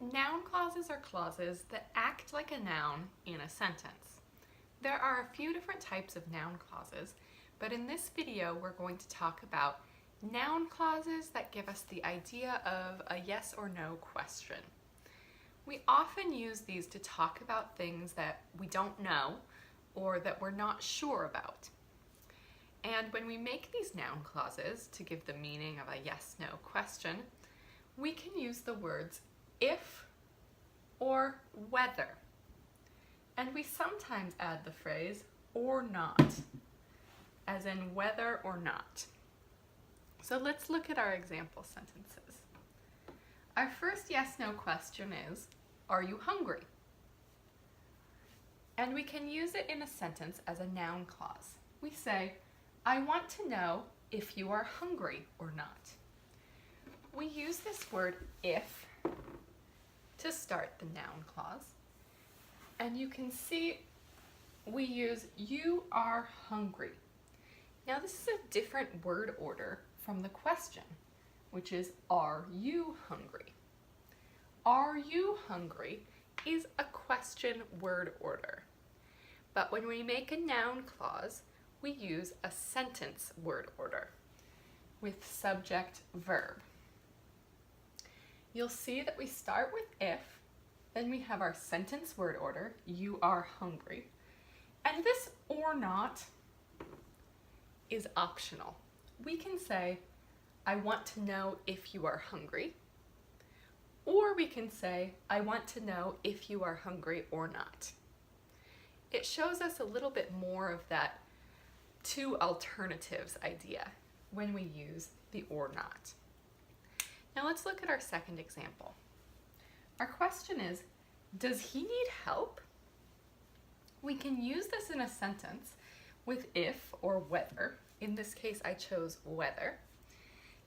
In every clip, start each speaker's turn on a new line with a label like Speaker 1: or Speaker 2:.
Speaker 1: Noun clauses are clauses that act like a noun in a sentence. There are a few different types of noun clauses, but in this video we're going to talk about noun clauses that give us the idea of a yes or no question. We often use these to talk about things that we don't know or that we're not sure about. And when we make these noun clauses to give the meaning of a yes-no question, we can use the words if or whether. And we sometimes add the phrase or not, as in whether or not. So let's look at our example sentences. Our first yes-no question is, are you hungry? And we can use it in a sentence as a noun clause. We say, I want to know if you are hungry or not. We use this word if to start the noun clause. And you can see we use you are hungry. Now this is a different word order from the question, which is are you hungry? Are you hungry is a question word order. But when we make a noun clause, we use a sentence word order with subject verb. You'll see that we start with if, then we have our sentence word order, you are hungry, and this or not is optional. We can say, I want to know if you are hungry, or we can say, I want to know if you are hungry or not. It shows us a little bit more of that two alternatives idea when we use the or not. Now let's look at our second example. Our question is, does he need help? We can use this in a sentence with if or whether. In this case, I chose whether,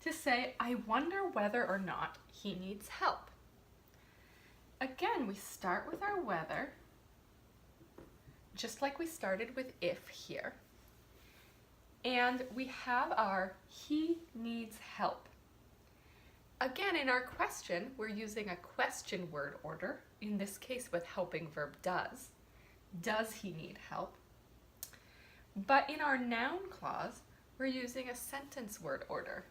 Speaker 1: to say, I wonder whether or not he needs help. Again, we start with our whether, just like we started with if here. And we have our he needs help. Again, in our question, we're using a question word order, in this case with helping verb does. Does he need help? But in our noun clause, we're using a sentence word order.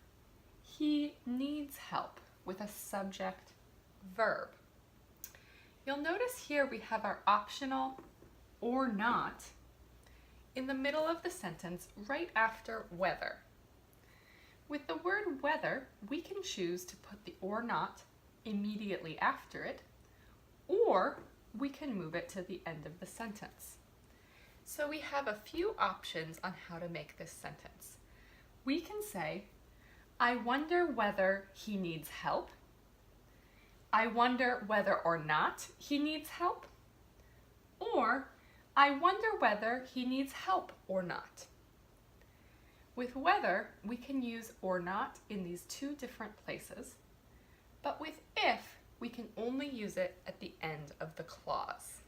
Speaker 1: He needs help with a subject verb. You'll notice here we have our optional or not in the middle of the sentence right after whether. With the word whether, we can choose to put the or not immediately after it, or we can move it to the end of the sentence. So we have a few options on how to make this sentence. We can say, I wonder whether he needs help. I wonder whether or not he needs help. Or, I wonder whether he needs help or not. With whether, we can use or not in these two different places, but with if, we can only use it at the end of the clause.